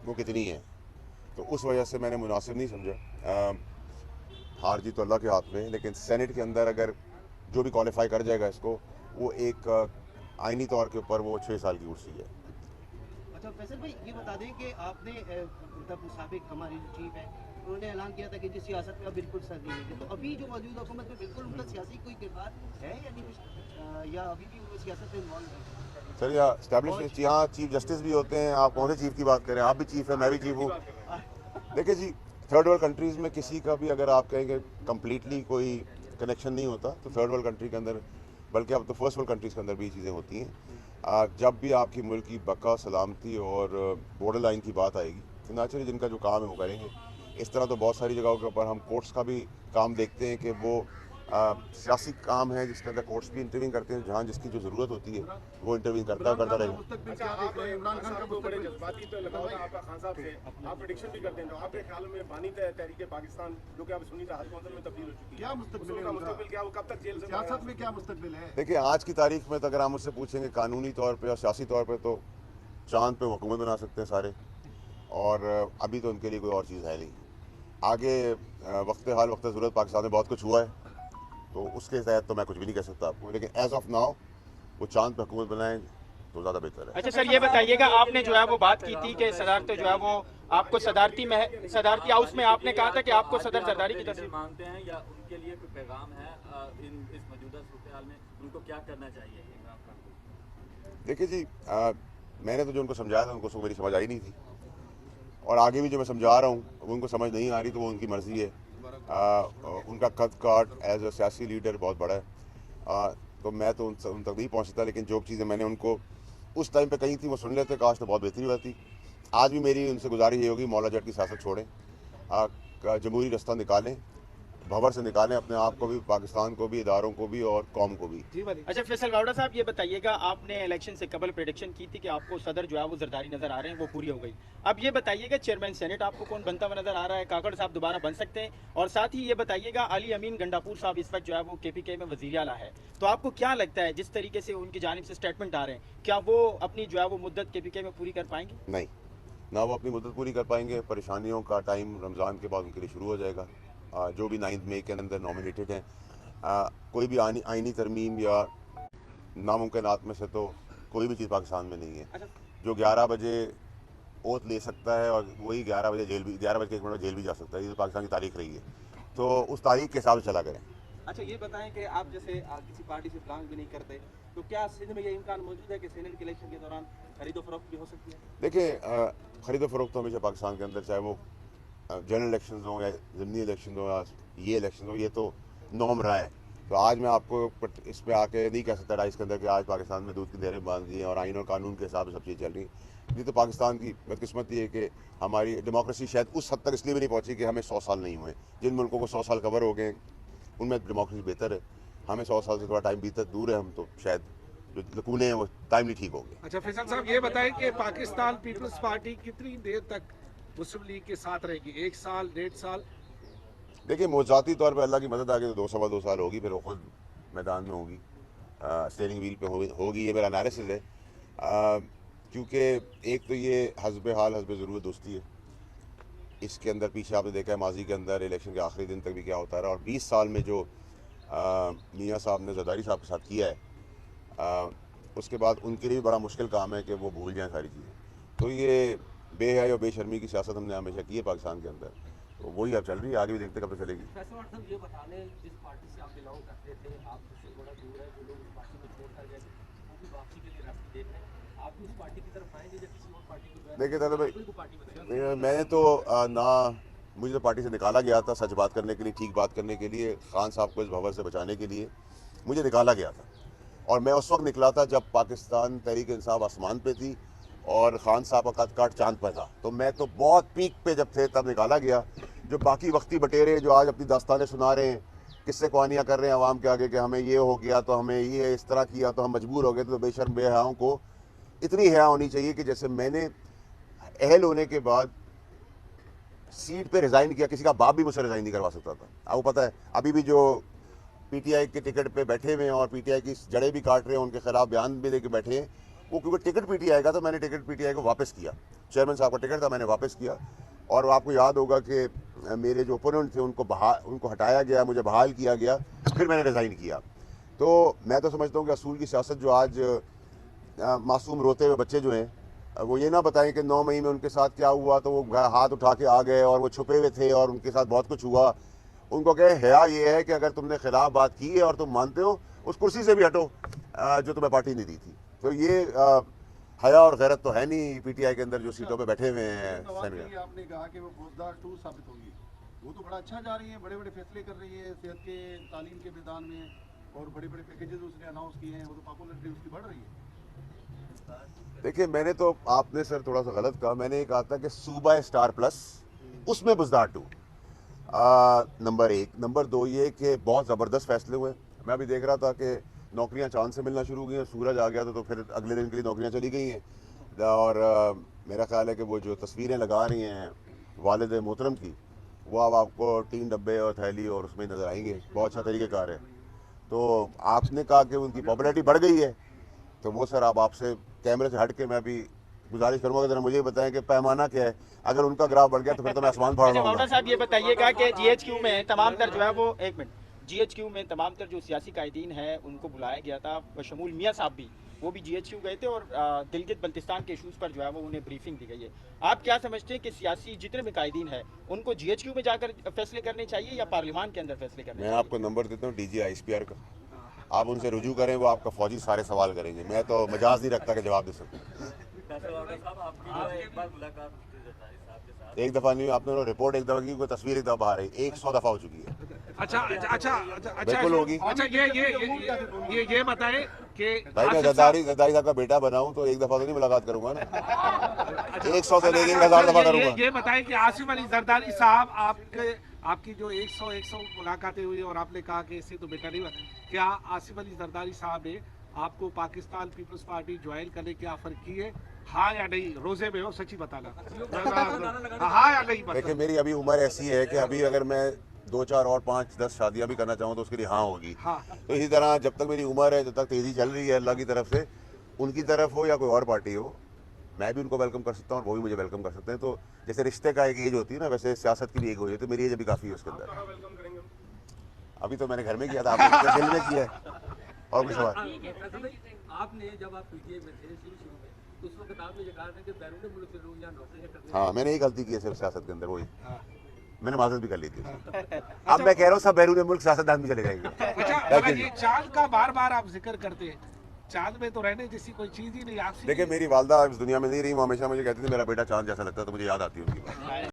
वो कितनी है। तो उस वजह से मैंने मुनासिब नहीं समझा। हार जीत तो अल्लाह के हाथ में है, लेकिन सेनेट के अंदर अगर जो भी क्वालिफाई कर जाएगा इसको, वो एक आइनी तौर के ऊपर वो 6 साल की कुर्सी है। अच्छा फैसल भाई, ये बता दें कि आपने मतलब साबिक हमारी जो चीफ है उन्होंने ऐलान किया था कि जिस सियासत में बिल्कुल सर नहीं लेंगे, तो अभी जो मौजूदा हुकूमत में बिल्कुल उनका सियासी कोई किरदार है या नहीं कुछ, या अभी भी वो सियासत में इन्वॉल्व है? सर यहाँ स्टैब्लिश यहाँ चीफ जस्टिस भी होते हैं। आप कौन से चीफ की बात करें? आप भी चीफ है, मैं भी चीफ हूँ। देखिए जी, थर्ड वर्ल्ड कंट्रीज़ में किसी का भी अगर आप कहेंगे कम्प्लीटली कोई कनेक्शन नहीं होता, तो थर्ड वर्ल्ड कंट्री के अंदर, बल्कि अब तो फर्स्ट वर्ल्ड कंट्रीज़ के अंदर भी ये चीज़ें होती हैं। जब भी आपकी मुल्क की बका सलामती और बॉर्डर लाइन की बात आएगी, तो नेचुरली जिनका जो काम है वो करेंगे। इस तरह तो बहुत सारी जगहों के ऊपर हम कोर्ट्स का भी काम देखते हैं कि वो सियासी काम है जिसके अंदर कोर्ट्स भी इंटरवीन करते हैं। जहाँ जिसकी जो ज़रूरत होती है वो इंटरवीन करता रहेगा। अच्छा, आप इमरान खान का बड़े जज्बाती तो लगाव था आपका खान साहब से, आप प्रेडिक्शन भी करते हैं, तो आपके ख्याल में बानी तहरीक पाकिस्तान जो कि अब सुन्नी राहत कौंसिल में तब्दील हो चुकी है, क्या मुस्तकबिल उसका मुस्तकबिल क्या, वो कब तक जेल से सियासत में क्या मुस्तकबिल है? देखिए, आज की तारीख में तो अगर आप मुझसे पूछेंगे कानूनी तौर पे और सियासी तौर पे, तो चांद पे हुकूमत बना सकते हैं सारे, और अभी तो उनके लिए कोई और चीज़ है नहीं। आगे वक्त हाल वक्त ज़रूरत पाकिस्तान में बहुत कुछ हुआ है, तो उसके तहत तो मैं कुछ भी नहीं कह सकता आपको, लेकिन एज ऑफ नाउ वो चांद पे हुकूमत बनाएं तो ज़्यादा बेहतर है। अच्छा सर, ये बताइएगा, आपने जो है वो बात की थी कि सदारत जो है वो आपको सदारती हाउस में आपने कहा था कि आपको सदर जरदारी की तरफ मांगते हैं, या उनके लिए कोई पैगाम है इस मौजूदा सूरत हाल में उनको क्या करना चाहिए इमरान खान को? देखिए जी, मैंने तो जो उनको समझाया था उनको मेरी समझ आई नहीं थी, और आगे भी जो मैं समझा रहा हूँ वो उनको समझ नहीं आ रही, तो वो उनकी मर्ज़ी है। उनका कद काट एज अ सियासी लीडर बहुत बड़ा है, तो मैं तो उन तक नहीं पहुँचता, लेकिन जो चीज़ें मैंने उनको उस टाइम पे कही थी वो सुन लेते, काश तो बहुत बेहतरी होती। आज भी मेरी उनसे गुजारिश ये होगी, मौला जट की सियासत छोड़ें, जमहूरी रास्ता निकालें, भंवर से निकालें अपने आप को भी, पाकिस्तान को भी, इदारों को भी और कौम को भी। अच्छा फैसल वावड़ा साहब, ये बताइएगा, आपने इलेक्शन से कबल प्रेडिक्शन की थी कि आपको सदर जो है वो जरदारी नजर आ रहे हैं, वो पूरी हो गई। अब ये बताइएगा, चेयरमैन सेनेट आपको कौन बनता हुआ नजर आ रहा है? काकड़ साहब दोबारा बन सकते हैं? और साथ ही ये बताइएगा, अली अमीन गंडापुर साहब इस वक्त जो है वो KPK में वज़ीर आला है, तो आपको क्या लगता है जिस तरीके से उनकी जानिब से स्टेटमेंट आ रहे हैं, क्या वो अपनी जो है वो मुद्दत KPK में पूरी कर पाएंगे? नहीं, ना वो अपनी मुद्दत पूरी कर पाएंगे। परेशानियों का टाइम रमज़ान के बाद उनके लिए शुरू हो जाएगा। जो भी 9 मई के अंदर नॉमिनेटेड हैं, कोई भी आइनी तरमीम या नामुमकिनात में से तो कोई भी चीज़ पाकिस्तान में नहीं है। जो 11 बजे ओथ ले सकता है और वही 11 बजे 11 बजे के 1 मिनट में जेल भी जा सकता है। ये तो पाकिस्तान की तारीख रही है, तो उस तारीख के हिसाब से चला करें। अच्छा ये बताएं कि आप जैसे किसी पार्टी से बिलोंग भी नहीं करते, तो क्या सिंध में ये इम्कान मौजूद है कि सेनेट के इलेक्शन के दौरान खरीदो फरोख्त भी हो सकती है? देखिए, खरीदो फरोख्त तो हमेशा पाकिस्तान के अंदर, चाहे वो जनरल इलेक्शन हो या ज़मीनी इलेक्शन हो या ये इलेक्शन हो, ये तो नॉर्म रहा है। तो आज मैं आपको इस पर आके नहीं कह सकता राइस के अंदर कि आज पाकिस्तान में दूध की नहरें बांध दी हैं और आइन और कानून के हिसाब से सब चीज़ चल रही है। ये तो पाकिस्तान की बदकिस्मती है कि हमारी डेमोक्रेसी शायद उस हद तक इसलिए भी नहीं पहुंची कि हमें 100 साल नहीं हुए। जिन मुल्कों को 100 साल कवर हो गए उनमें डेमोक्रेसी बेहतर है, हमें 100 साल से थोड़ा टाइम बीता दूर है, हम तो शायद जो लकूने हैं वो टाइमली ठीक हो गए। अच्छा फैसल साहब, ये बताएं कि पाकिस्तान पीपल्स पार्टी कितनी देर तक मुस्लिम लीग के साथ रहेगी? 1 साल, 1.5 साल? देखिए, मौज़ाती तौर पर अल्लाह की मदद आगे तो 2 साल होगी, फिर वो खुद मैदान में होगी, स्टीयरिंग व्हील पे होगी। ये मेरा एनालिसिस है, क्योंकि एक तो ये हस्ब हाल हस्ब ज़रूरत दोस्ती है। इसके अंदर पीछे आपने देखा है माजी के अंदर इलेक्शन के आखिरी दिन तक भी क्या होता रहा, और 20 साल में जो मियाँ साहब ने जरदारी साहब के साथ किया है, उसके बाद उनके लिए भी बड़ा मुश्किल काम है कि वो भूल जाएँ सारी चीज़ें। तो ये बेहयाई और बेशर्मी की सियासत हमने हमेशा की है पाकिस्तान के अंदर, तो वही अब चल रही है, आगे भी देखते कब तक चलेगी। ये बता लें, जिस पार्टी से आप बिलोंग करते थे, आप उससे बड़ा दूर है, जो लोग उस पार्टी को छोड़ कर गए वो भी वापसी के लिए रास्ते देख रहे हैं, आप भी उस पार्टी की तरफ आएंगे या किसी और पार्टी को? देखिए दादा भाई, मैंने तो ना, मुझे तो पार्टी से निकाला गया था सच बात करने के लिए, ठीक बात करने के लिए, खान साहब को इस भंवर से बचाने के लिए मुझे निकाला गया था। और मैं उस वक्त निकला था जब पाकिस्तान तहरीक इंसाफ आसमान पे थी और खान साहब का कद काट चांद पर था। तो मैं तो बहुत पीक पे जब थे तब निकाला गया। जो बाकी वक्ती बटेरे जो आज अपनी दास्तानें सुना रहे हैं, किस्से कहानियाँ कर रहे हैं आवाम के आगे कि हमें ये हो गया तो हमें ये इस तरह किया तो हम मजबूर हो गए, तो बेशर्म बेहयाओं को इतनी हया होनी चाहिए कि जैसे मैंने अहल होने के बाद सीट पे रिज़ाइन किया, किसी का बाप भी मुझसे रिज़ाइन नहीं करवा सकता था। आपको पता है, अभी भी जो PTI के टिकट पे बैठे हुए हैं और PTI की जड़ें भी काट रहे हैं, उनके खिलाफ बयान भी दे के बैठे हैं, वो क्योंकि टिकट PTI का, तो मैंने टिकट PTI को वापस किया। चेयरमैन साहब का टिकट था, मैंने वापस किया। और आपको याद होगा कि मेरे जो ओपोनेंट थे उनको हटाया गया, मुझे बहाल किया गया, फिर मैंने रिज़ाइन किया। तो मैं तो समझता हूँ कि असूल की सियासत जो आज मासूम रोते हुए बच्चे जो हैं वो ये ना बताएं कि 9 मई में उनके साथ क्या हुआ, तो वो हाथ उठा के आ गए और वो छुपे हुए थे और उनके साथ बहुत कुछ हुआ। उनको कहे हया ये है कि अगर तुमने खिलाफ बात की है और तुम मानते हो, उस कुर्सी से भी हटो जो तुम्हें पार्टी नहीं दी थी। तो ये हया और गैरत तो है नहीं पीटीआई के अंदर जो सीटों पे बैठे हुए हैं। सेनेटर आपने कहा कि वो फौजदार 2 साबित होगी, वो तो बड़ा अच्छा जा रही है, बड़े बड़े फैसले कर रही है सेहत के, तालीम के मैदान में, और बड़े बड़े पैकेजेस उसने अनाउंस किए हैं, वो तो पॉपुलरिटी उसकी बढ़ रही है। देखिए, मैंने तो आपने सर थोड़ा सा गलत कहा। मैंने ये कहा था कि सूबा स्टार प्लस, उसमें बुज़दार 2 नंबर 1। नंबर 2 ये कि बहुत ज़बरदस्त फैसले हुए। मैं अभी देख रहा था कि नौकरियां चांद से मिलना शुरू हो गई हैं। सूरज आ गया था तो फिर अगले दिन के लिए नौकरियां चली गई हैं। और मेरा ख्याल है कि वो जो तस्वीरें लगा रही हैं वालिद मोहतरम की, वो अब आपको 3 डब्बे और थैली और उसमें नज़र आएंगे। बहुत अच्छा तरीक़ेकार है। तो आपने कहा कि उनकी पॉपुलैरिटी बढ़ गई है, तो वो सर अब आपसे कैमरे से हट के मैं भी गुजारिश करूंगा कि जरा मुझे बताएं कि पैमाना क्या है। अगर उनका ग्राफ बढ़ गया तो फिर तो मैं आसमान फाड़ रहा मावड़ा हूँ। साहब ये बताइएगा कि जीएचक्यू में तमाम तर जो है वो, एक मिनट, जीएचक्यू में तमाम तर जो सियासी कायदीन है उनको बुलाया गया था, शमूल मियाँ साहब भी, वो भी जीएचक्यू गए थे और दिलगित बल्तिस्तान के इशूज़ पर जो है वो उन्हें ब्रीफिंग दी गई है। आप क्या समझते हैं कि सियासी जितने भी कायदीन हैं उनको जीएचक्यू में जाकर फैसले करने चाहिए या पार्लियामान के अंदर फैसले करने मैं चाहिए? आपको नंबर देता हूँ डीजी ISPR का, आप उनसे रुजू करें, वो आपका फौजी सारे सवाल करेंगे। मैं तो मजाज नहीं रखता कि जवाब दे सकूँ। फैसल मावड़ा साहब, आपकी जो है एक बार मुलाकात हुई थी जरदारी साहब के साथ। एक दफ़ा नहीं, आपने रिपोर्ट एक दफ़ा की, कोई तस्वीर एक दफ़ा बाहर आई, 100 दफ़ा हो चुकी है। अच्छा बिल्कुल होगी। अच्छा, ये बताएं कि भाई मैं आसिफ जरदारी साहब का बेटा बनाऊं तो एक दफ़ा तो नहीं मुलाकात करूंगा ना। 100 से लेके 1000 दफ़ा करूंगा। ये बताएं कि आसिफ अली जरदारी साहब आपकी जो 100 मुलाकातें हुई और आपने कहा कि इससे तो बेटा नहीं हुआ, क्या आसिफ अली जरदारी साहब ने आपको पाकिस्तान पीपल्स पार्टी ज्वाइन करने की ऑफर की है? हाँ या नहीं? रोजे में हो, सच्ची बताना, हाँ या नहीं? देखिए, मेरी अभी उम्र ऐसी है कि अभी अगर मैं 2, 4 और 5, 10 शादियां भी करना चाहूँ तो उसके लिए हाँ होगी। हाँ। तो इसी तरह जब तक मेरी उम्र है, जब तक तेज़ी चल रही है अल्लाह की तरफ से, उनकी तरफ हो या कोई और पार्टी हो, मैं भी उनको वेलकम कर सकता हूँ और वो भी मुझे वेलकम कर सकते हैं। तो जैसे रिश्ते का एक एज होती है ना, वैसे सियासत की भी एक होती है। तो मेरी एज अभी काफ़ी है उसके अंदर। वेलकम करेंगे। अभी तो मैंने घर में किया था, आपने दिल में किया है। और कुछ सवाल? आपने जब आप पीटीआई में थे शुरू में, तो उस वक्त आपने ये कहा था कि बैरून मुल्क के लोग यहाँ नौकरियां करते हैं। हाँ, मैंने यही गलती की है सिर्फ सियासत के अंदर, वही मैंने माजरत भी कर ली थी। अब मैं कह रहा हूँ सब बैरून मुल्क सियासतदान भी चले जाएंगे। अच्छा, मगर ये चांद का बार बार आप जिक्र करते हैं, चांद में तो रहने जैसी कोई चीज ही नहीं आपसे। देखिए, मेरी वालदा इस दुनिया में नहीं रही, वो हमेशा मुझे कहती थी मेरा बेटा चांद जैसा लगता है, तो मुझे याद आती है उनकी बात।